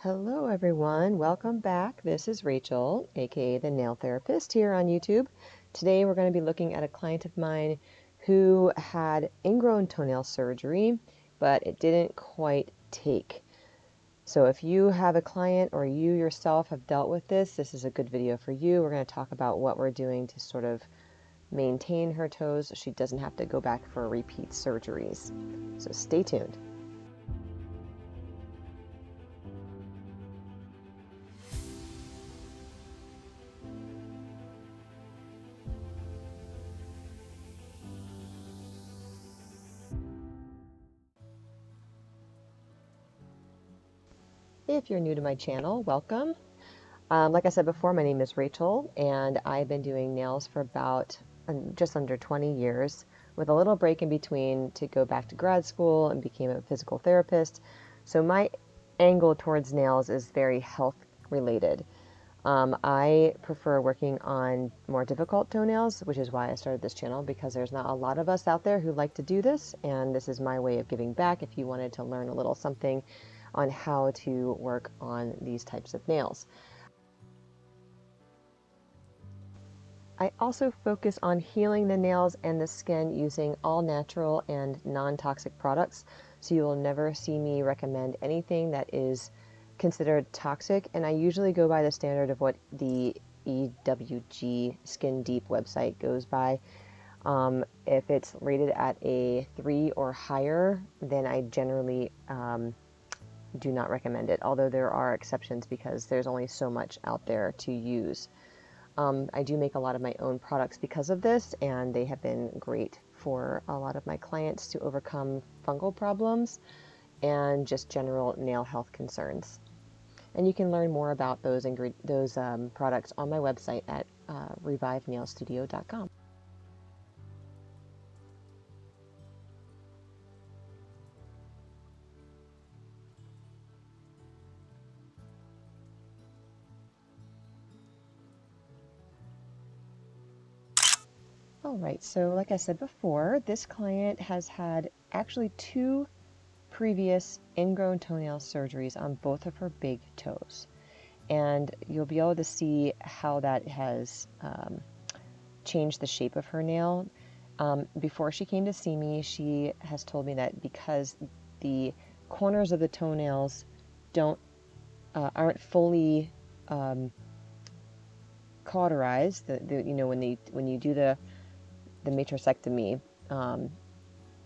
Hello everyone, welcome back. This is Rachel, aka the Nail Therapist here on YouTube. Today we're going to be looking at a client of mine who had ingrown toenail surgery, but it didn't quite take. So if you have a client or you yourself have dealt with this is a good video for you. We're going to talk about what we're doing to sort of maintain her toes so she doesn't have to go back for repeat surgeries. So stay tuned. If you're new to my channel, welcome. Like I said before, my name is Rachel, and I've been doing nails for about just under 20 years, with a little break in between to go back to grad school and became a physical therapist. So my angle towards nails is very health related. I prefer working on more difficult toenails, which is why I started this channel, because there's not a lot of us out there who like to do this, and this is my way of giving back if you wanted to learn a little something on how to work on these types of nails. I also focus on healing the nails and the skin using all natural and non-toxic products, so you will never see me recommend anything that is considered toxic, and I usually go by the standard of what the EWG Skin Deep website goes by. If it's rated at a 3 or higher, then I generally do not recommend it, although there are exceptions because there's only so much out there to use. I do make a lot of my own products because of this, and they have been great for a lot of my clients to overcome fungal problems and just general nail health concerns. And you can learn more about those products on my website at revivenailstudio.com. All right, so like I said before, this client has had actually 2 previous ingrown toenail surgeries on both of her big toes. And you'll be able to see how that has changed the shape of her nail. Before she came to see me, she has told me that because the corners of the toenails aren't fully cauterized, when you do the matrixectomy,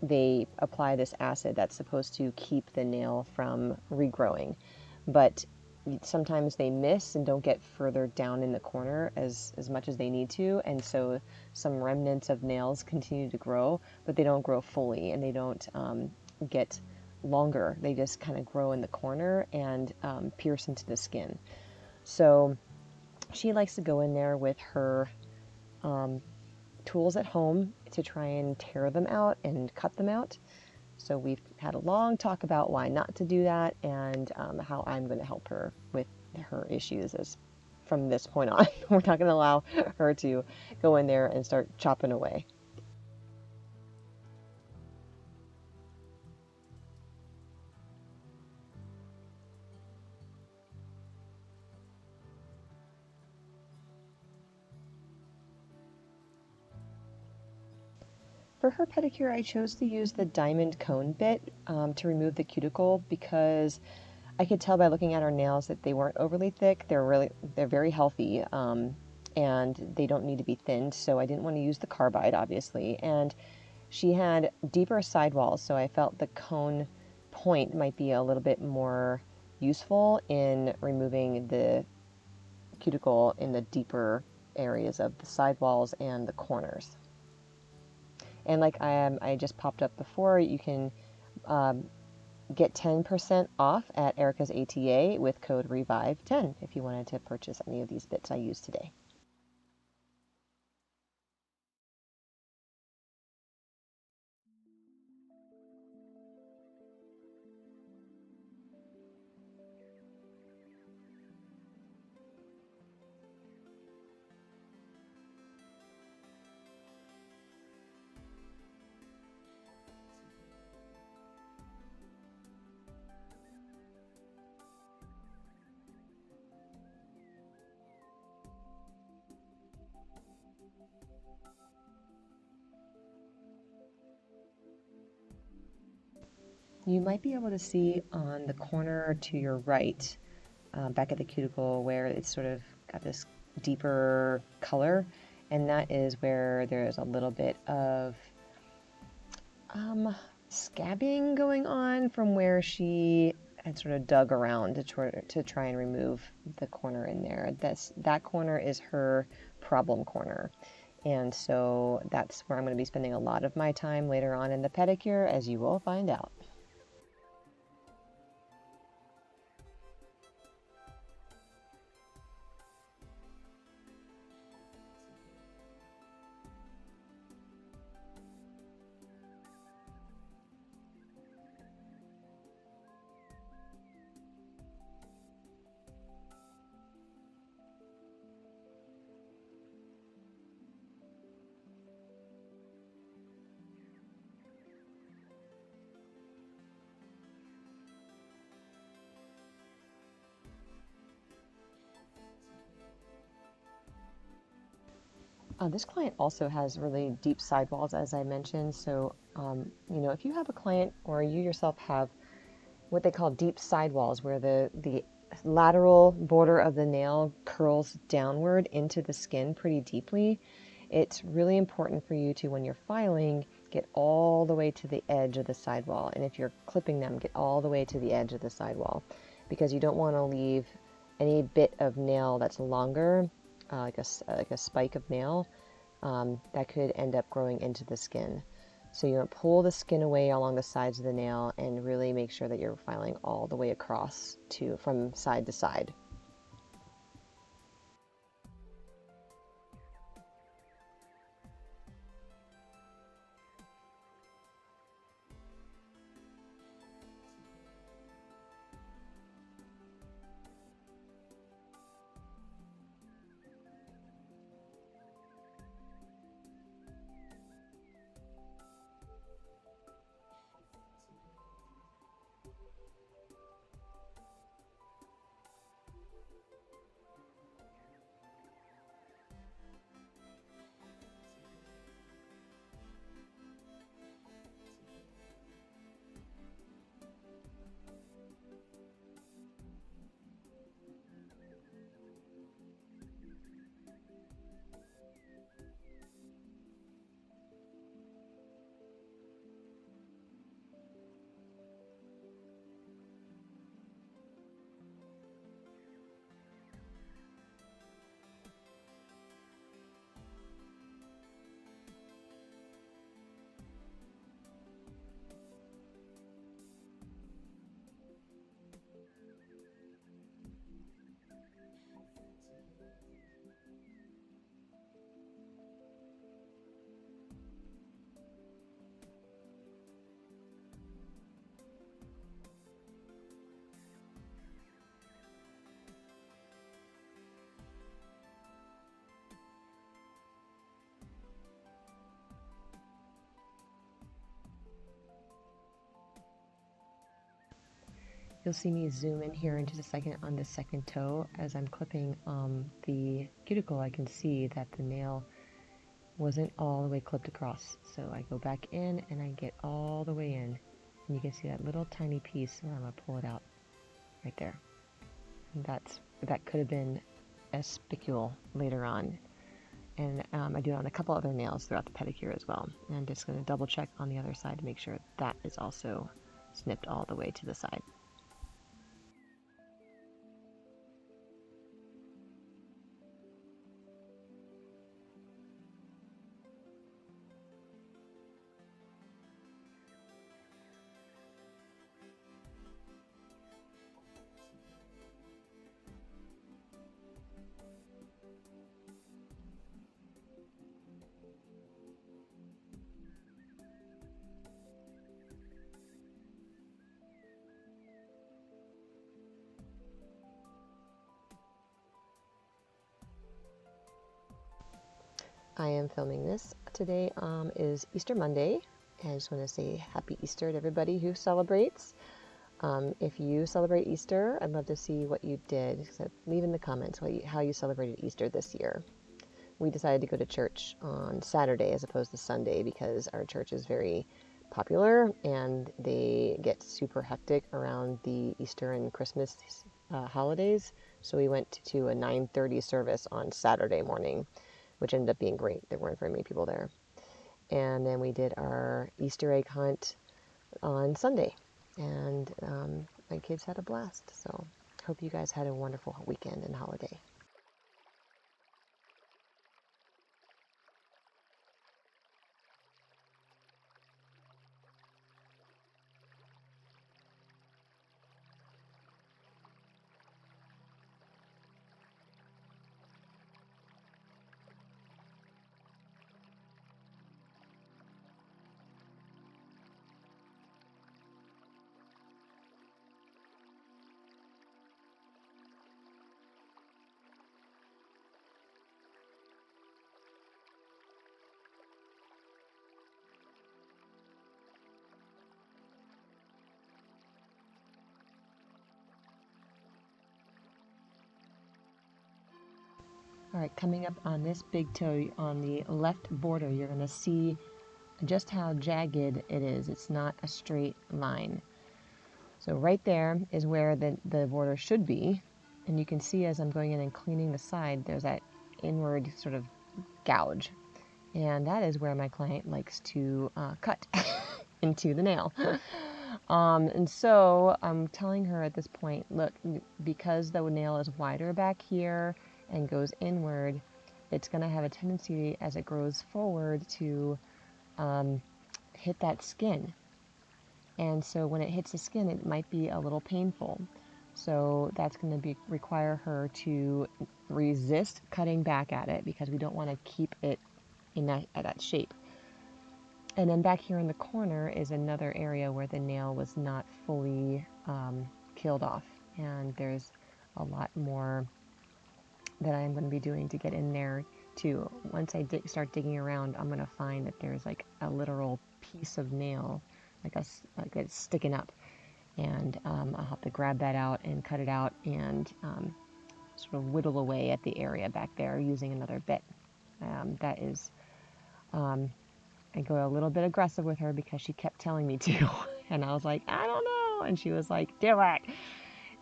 they apply this acid that's supposed to keep the nail from regrowing, but sometimes they miss and don't get further down in the corner as much as they need to, and so some remnants of nails continue to grow, but they don't grow fully, and they don't get longer. They just kind of grow in the corner and pierce into the skin. So she likes to go in there with her tools at home to try and tear them out and cut them out. So we've had a long talk about why not to do that, and how I'm going to help her with her issues as from this point on. We're not going to allow her to go in there and start chopping away. For her pedicure, I chose to use the diamond cone bit to remove the cuticle, because I could tell by looking at her nails that they weren't overly thick. They're very healthy, and they don't need to be thinned. So I didn't want to use the carbide, obviously. And she had deeper sidewalls, so I felt the cone point might be a little bit more useful in removing the cuticle in the deeper areas of the sidewalls and the corners. And like I just popped up before, you can get 10% off at Erica's ATA with code REVIVE10 if you wanted to purchase any of these bits I used today. You might be able to see on the corner to your right, back at the cuticle, where it's sort of got this deeper color, and that is where there's a little bit of scabbing going on from where she had sort of dug around to try and remove the corner in there. That corner is her problem corner. And so that's where I'm going to be spending a lot of my time later on in the pedicure, as you will find out. This client also has really deep sidewalls, as I mentioned. So, if you have a client or you yourself have what they call deep sidewalls, where the lateral border of the nail curls downward into the skin pretty deeply, it's really important for you to, when you're filing, get all the way to the edge of the sidewall. And if you're clipping them, get all the way to the edge of the sidewall, because you don't want to leave any bit of nail that's longer, like a spike of nail, that could end up growing into the skin. So you want to pull the skin away along the sides of the nail and really make sure that you're filing all the way across from side to side. You'll see me zoom in here in just a second on the second toe. As I'm clipping the cuticle, I can see that the nail wasn't all the way clipped across. So I go back in and I get all the way in. And you can see that little tiny piece where I'm going to pull it out right there. And that could have been a spicule later on. And I do it on a couple other nails throughout the pedicure as well. And I'm just going to double check on the other side to make sure that is also snipped all the way to the side. I am filming this. Today is Easter Monday, and I just want to say Happy Easter to everybody who celebrates. If you celebrate Easter, I'd love to see what you did. So leave in the comments how you celebrated Easter this year. We decided to go to church on Saturday as opposed to Sunday because our church is very popular, and they get super hectic around the Easter and Christmas holidays. So we went to a 9:30 service on Saturday morning, which ended up being great. There weren't very many people there. And then we did our Easter egg hunt on Sunday, and my kids had a blast. So hope you guys had a wonderful weekend and holiday. All right, coming up on this big toe on the left border, you're going to see just how jagged it is. It's not a straight line. So right there is where the border should be. And you can see as I'm going in and cleaning the side, there's that inward sort of gouge. And that is where my client likes to cut into the nail. And so I'm telling her at this point, look, because the nail is wider back here and goes inward, it's going to have a tendency as it grows forward to hit that skin. And so when it hits the skin, it might be a little painful. So that's going to require her to resist cutting back at it, because we don't want to keep it in that shape. And then back here in the corner is another area where the nail was not fully killed off. And there's a lot more that I'm going to be doing to get in there too. Once I start digging around, I'm going to find that there's like a literal piece of nail, like it's sticking up. And I'll have to grab that out and cut it out and sort of whittle away at the area back there using another bit. That is... I go a little bit aggressive with her because she kept telling me to. And I was like, I don't know. And she was like, do it.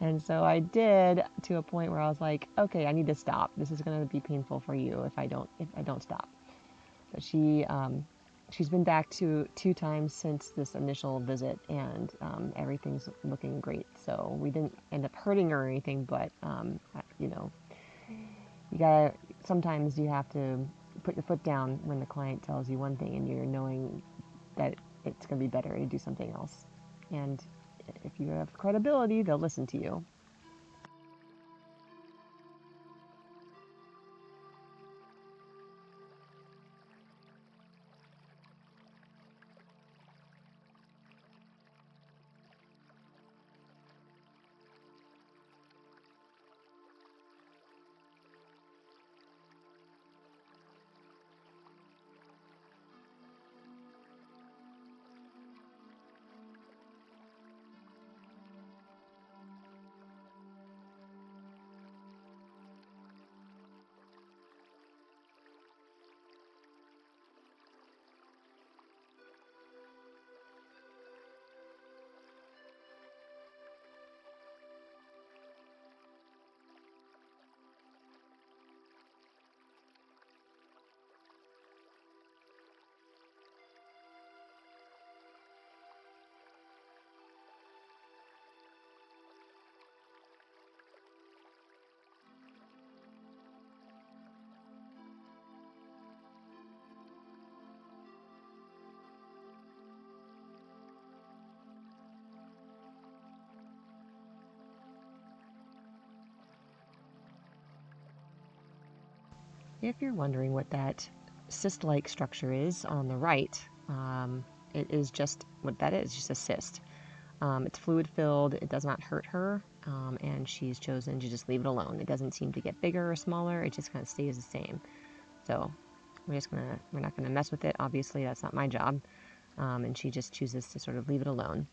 And so I did, to a point where I was like, okay, I need to stop. This is going to be painful for you if I don't stop. But she's been back two times since this initial visit, and everything's looking great. So we didn't end up hurting her or anything, but sometimes you have to put your foot down when the client tells you one thing and you're knowing that it's going to be better to do something else. And if you have credibility, they'll listen to you. If you're wondering what that cyst-like structure is on the right, it is just what that is, just a cyst. It's fluid-filled, it does not hurt her, and she's chosen to just leave it alone. It doesn't seem to get bigger or smaller, it just kind of stays the same. So we're not gonna mess with it. Obviously, that's not my job, and she just chooses to sort of leave it alone.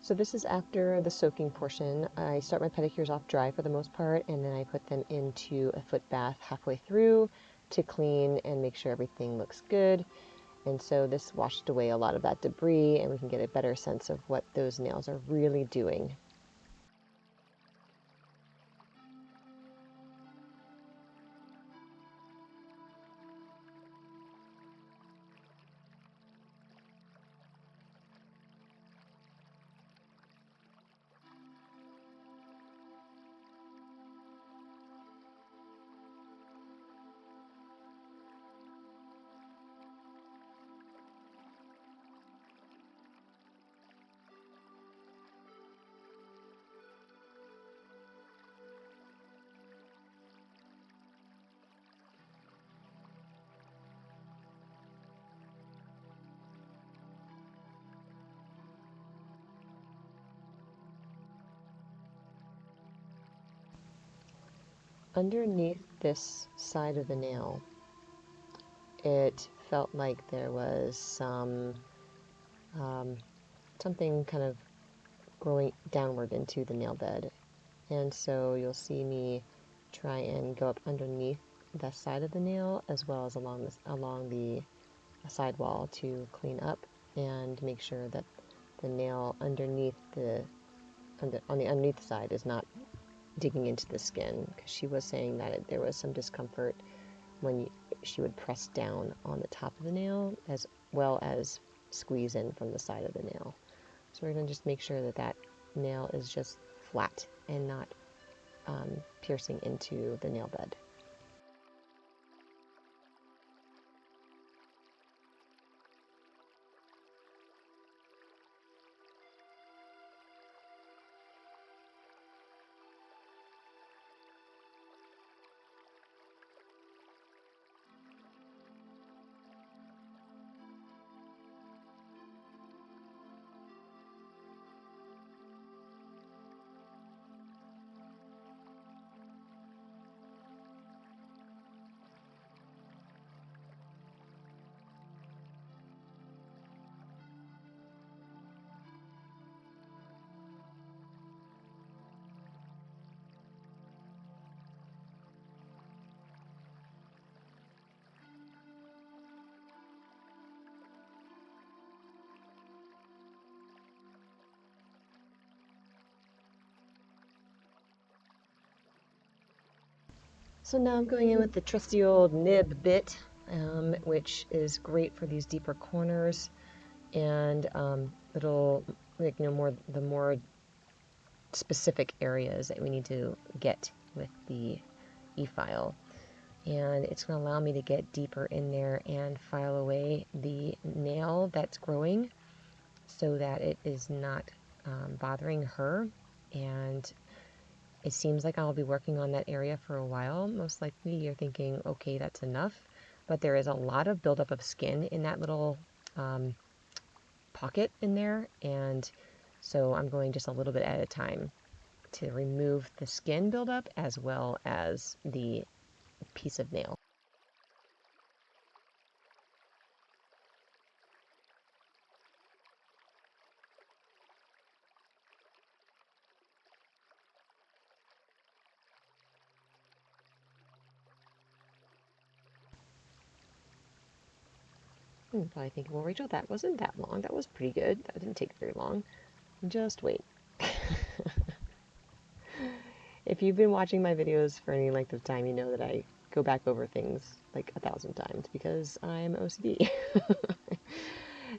So this is after the soaking portion. I start my pedicures off dry for the most part, and then I put them into a foot bath halfway through to clean and make sure everything looks good. And so this washed away a lot of that debris, and we can get a better sense of what those nails are really doing. Underneath this side of the nail, it felt like there was something kind of growing downward into the nail bed. And so you'll see me try and go up underneath the side of the nail as well as along the sidewall to clean up and make sure that the nail underneath on the underneath side is not digging into the skin, because she was saying that there was some discomfort when she would press down on the top of the nail as well as squeeze in from the side of the nail. So we're going to just make sure that that nail is just flat and not piercing into the nail bed. So now I'm going in with the trusty old nib bit, which is great for these deeper corners and little, like, the more specific areas that we need to get with the e-file. And it's going to allow me to get deeper in there and file away the nail that's growing so that it is not bothering her. And it seems like I'll be working on that area for a while. Most likely you're thinking, okay, that's enough. But there is a lot of buildup of skin in that little pocket in there. And so I'm going just a little bit at a time to remove the skin buildup as well as the piece of nail. Probably thinking, well, Rachel, that wasn't that long. That was pretty good. That didn't take very long. Just wait. If you've been watching my videos for any length of time, you know that I go back over things like 1,000 times because I'm OCD.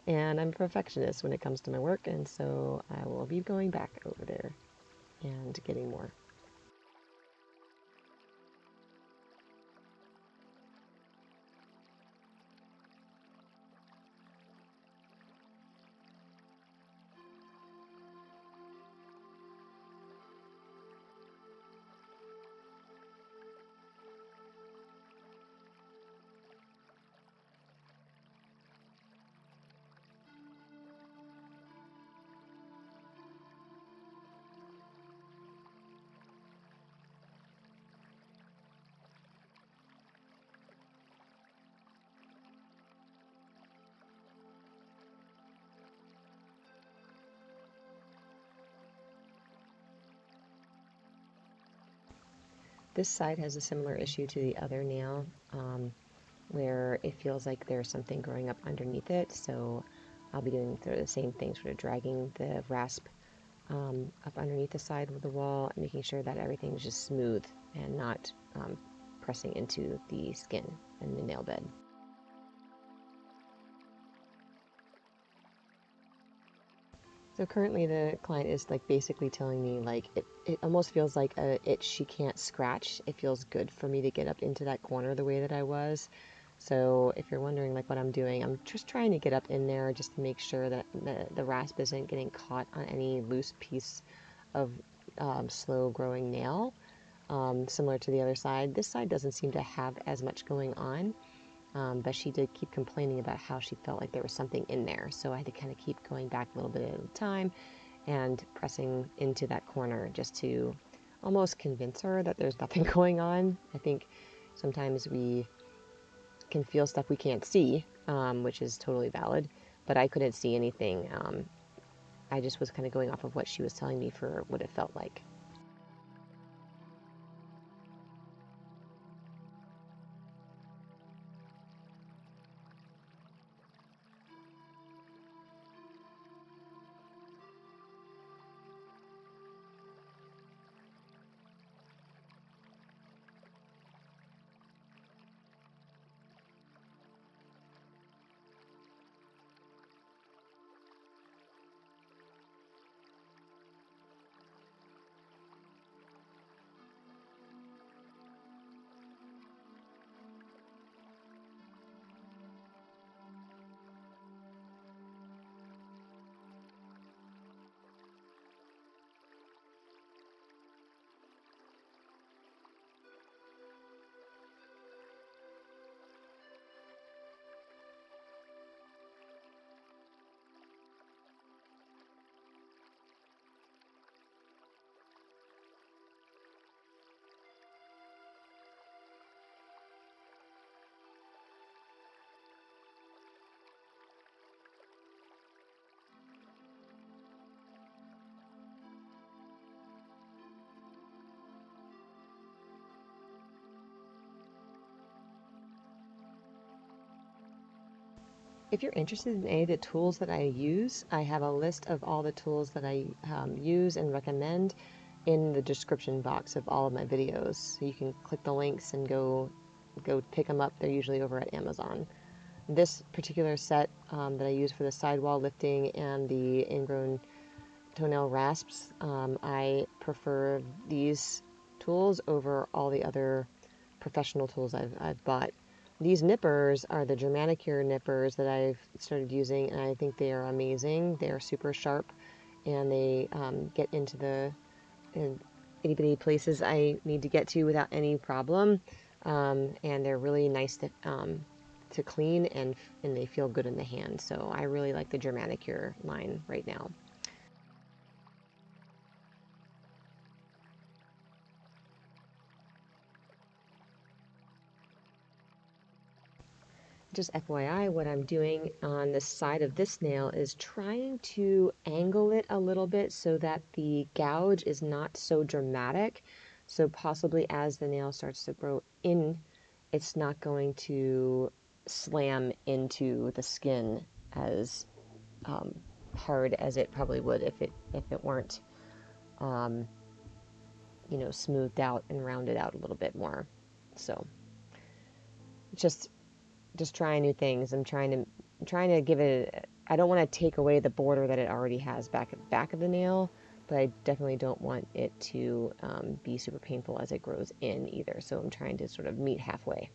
And I'm a perfectionist when it comes to my work, and so I will be going back over there and getting more. This side has a similar issue to the other nail, where it feels like there's something growing up underneath it. So I'll be doing sort of the same thing, sort of dragging the rasp up underneath the side of the wall, and making sure that everything's just smooth and not pressing into the skin and the nail bed. So currently the client is like basically telling me like it almost feels like a itch she can't scratch. It feels good for me to get up into that corner the way that I was. So if you're wondering like what I'm doing, I'm just trying to get up in there just to make sure that the rasp isn't getting caught on any loose piece of slow growing nail. Similar to the other side. This side doesn't seem to have as much going on. But she did keep complaining about how she felt like there was something in there. So I had to kind of keep going back a little bit at a time and pressing into that corner just to almost convince her that there's nothing going on. I think sometimes we can feel stuff we can't see, which is totally valid, but I couldn't see anything. I just was kind of going off of what she was telling me for what it felt like. If you're interested in any of the tools that I use, I have a list of all the tools that I use and recommend in the description box of all of my videos. So you can click the links and go pick them up. They're usually over at Amazon. This particular set that I use for the sidewall lifting and the ingrown toenail rasps, I prefer these tools over all the other professional tools I've bought. These nippers are the Dramaticure nippers that I've started using, and I think they are amazing. They are super sharp, and they get into the itty bitty places I need to get to without any problem. And they're really nice to clean, and they feel good in the hand. So I really like the Dramaticure line right now. Just FYI, what I'm doing on the side of this nail is trying to angle it a little bit so that the gouge is not so dramatic. So possibly as the nail starts to grow in, it's not going to slam into the skin as hard as it probably would if it weren't, um, smoothed out and rounded out a little bit more. So just trying new things. I'm trying to give it. I don't want to take away the border that it already has back at the back of the nail, but I definitely don't want it to be super painful as it grows in either. So I'm trying to sort of meet halfway.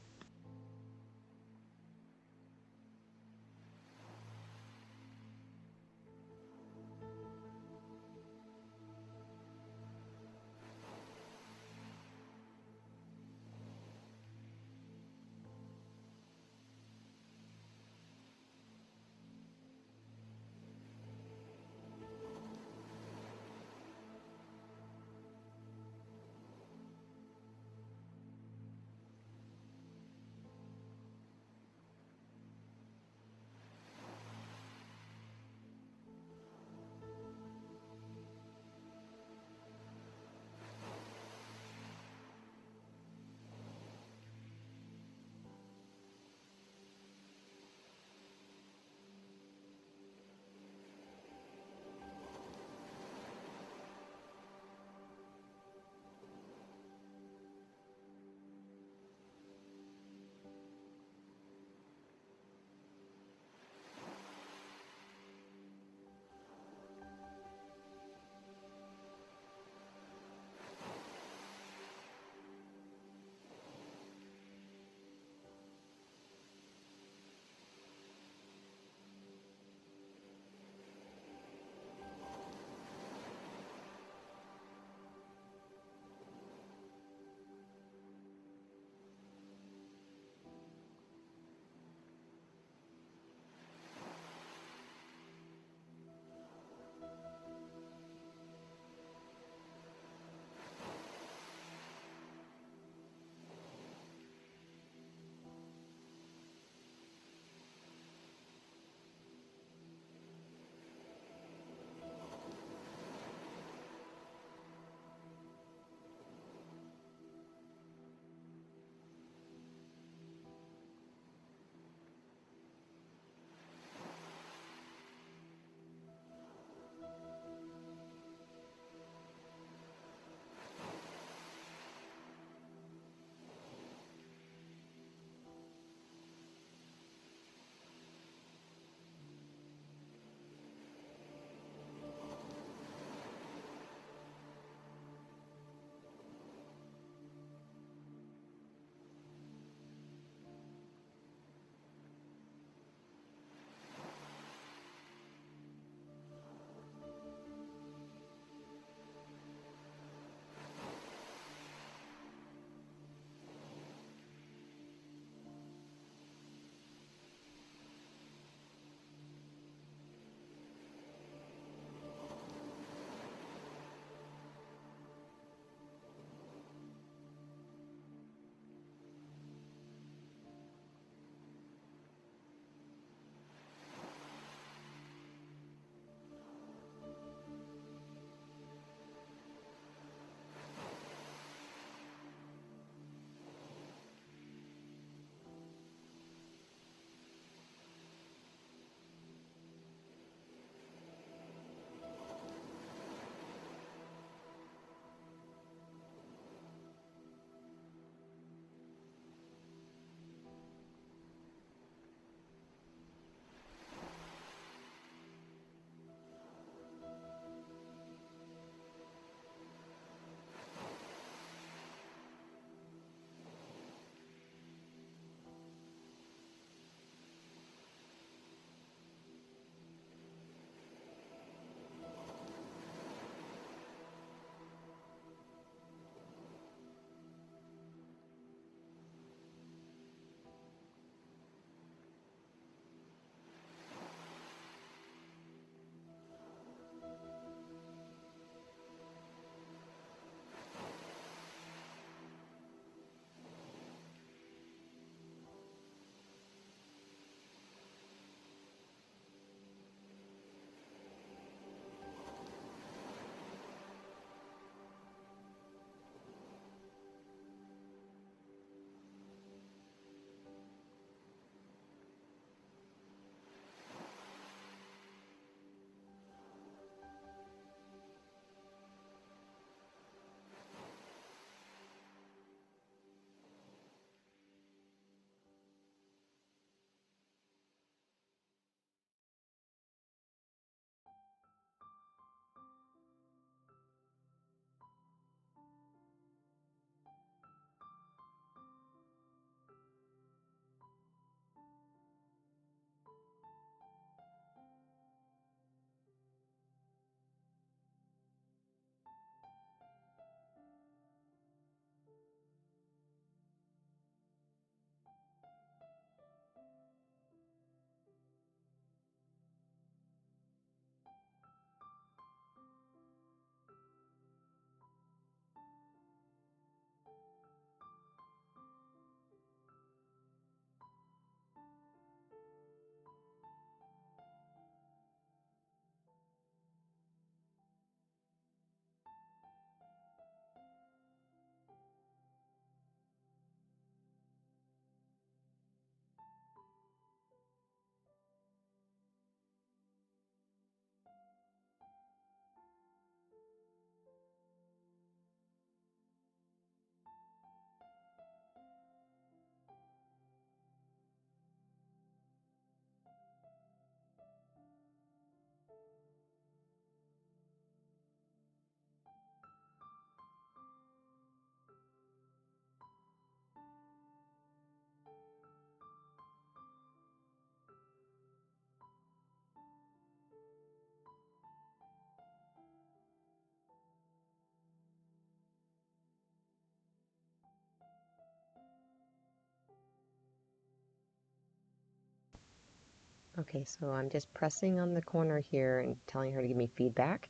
Okay, so I'm just pressing on the corner here and telling her to give me feedback.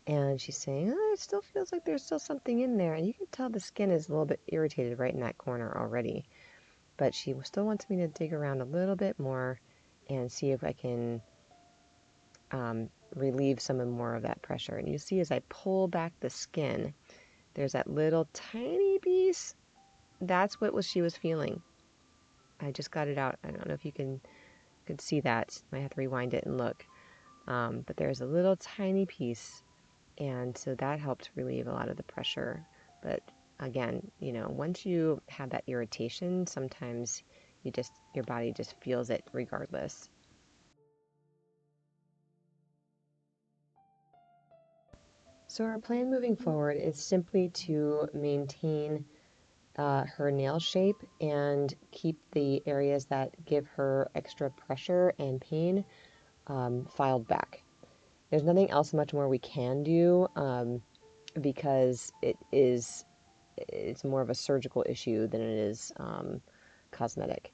And she's saying, oh, it still feels like there's still something in there. And you can tell the skin is a little bit irritated right in that corner already. But she still wants me to dig around a little bit more and see if I can relieve some more of that pressure. And you see as I pull back the skin, there's that little tiny piece. That's what she was feeling. I just got it out. I don't know if you could see that. Might have to rewind it and look. But there's a little tiny piece, and so that helped relieve a lot of the pressure. But again, once you have that irritation, sometimes your body just feels it regardless. So our plan moving forward is simply to maintain her nail shape and keep the areas that give her extra pressure and pain filed back. There's nothing else much more we can do because it's more of a surgical issue than it is cosmetic.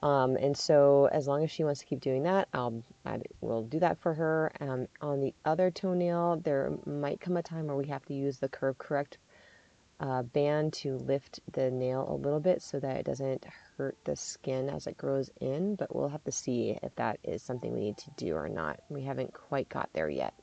And so as long as she wants to keep doing that, I will do that for her. On the other toenail, there might come a time where we have to use the curve correct band to lift the nail a little bit so that it doesn't hurt the skin as it grows in, but we'll have to see if that is something we need to do or not. We haven't quite got there yet.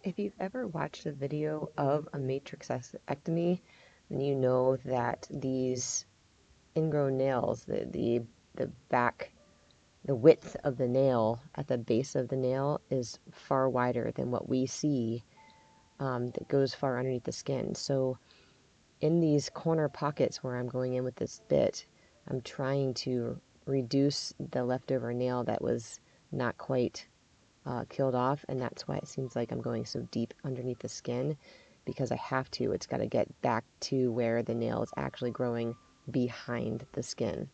If you've ever watched a video of a matrixectomy, then you know that these ingrown nails, the back, the width of the nail at the base of the nail is far wider than what we see that goes far underneath the skin. So in these corner pockets where I'm going in with this bit, I'm trying to reduce the leftover nail that was not quite killed off, and that's why it seems like I'm going so deep underneath the skin, because I have to. It's got to get back to where the nail is actually growing behind the skin.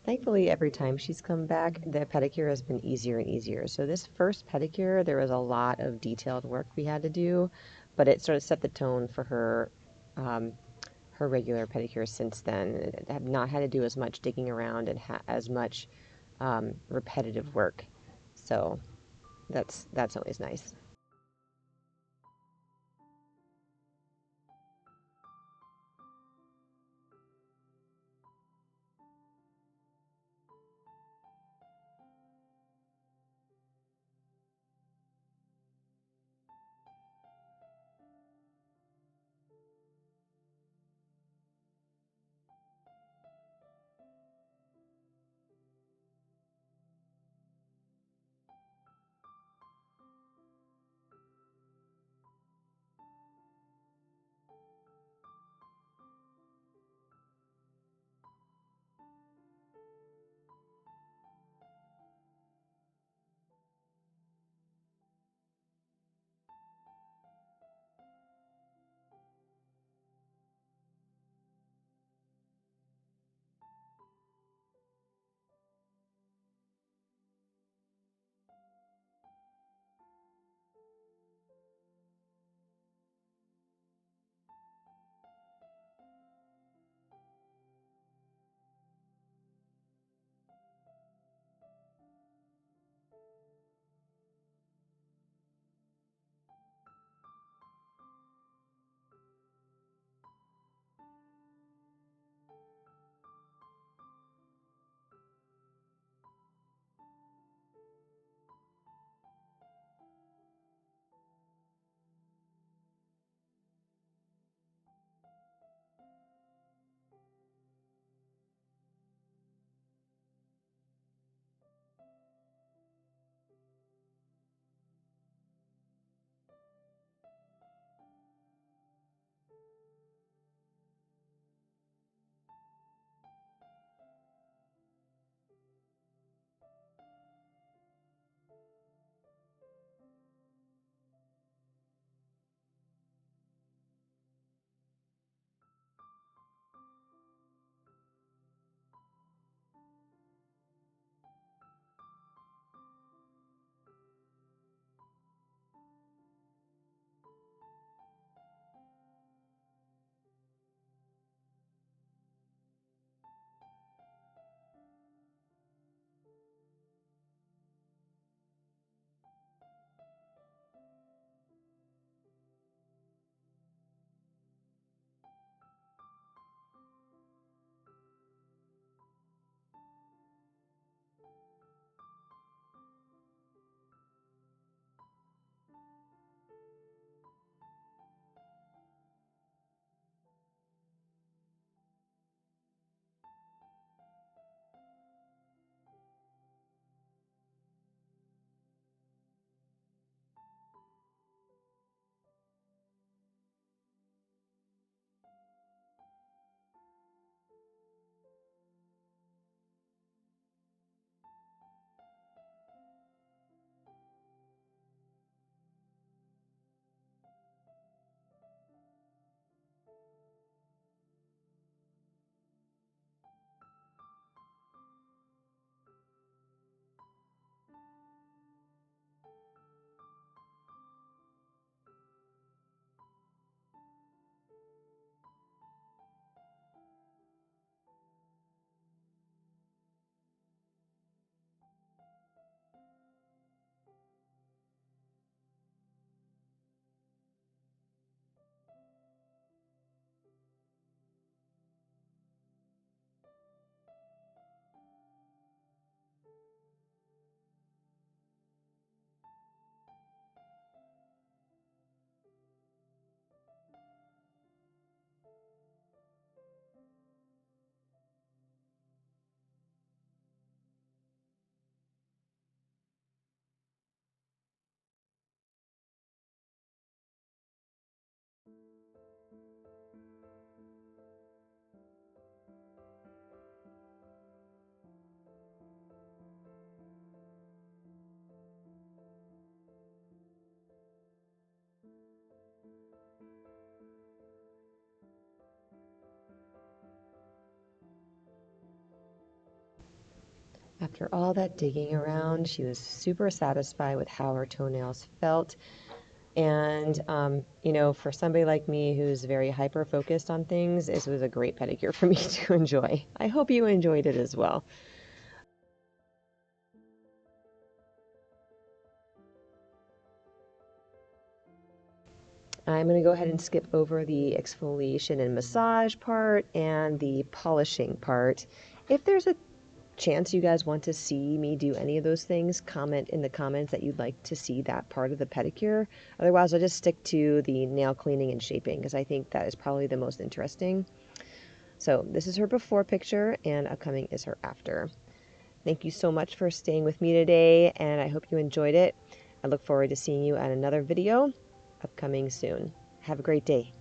Thankfully, every time she's come back, the pedicure has been easier and easier. So this first pedicure, there was a lot of detailed work we had to do, but it sort of set the tone for um, her regular pedicure since then. I have not had to do as much digging around and as much repetitive work. So that's always nice. After all that digging around, she was super satisfied with how her toenails felt. And, you know, for somebody like me who's very hyper focused on things, this was a great pedicure for me to enjoy. I hope you enjoyed it as well. I'm going to go ahead and skip over the exfoliation and massage part and the polishing part. If there's a chance you guys want to see me do any of those things, comment in the comments that you'd like to see that part of the pedicure. Otherwise, I'll just stick to the nail cleaning and shaping because I think that is probably the most interesting. So this is her before picture and upcoming is her after. Thank you so much for staying with me today, and I hope you enjoyed it. I look forward to seeing you at another video upcoming soon. Have a great day.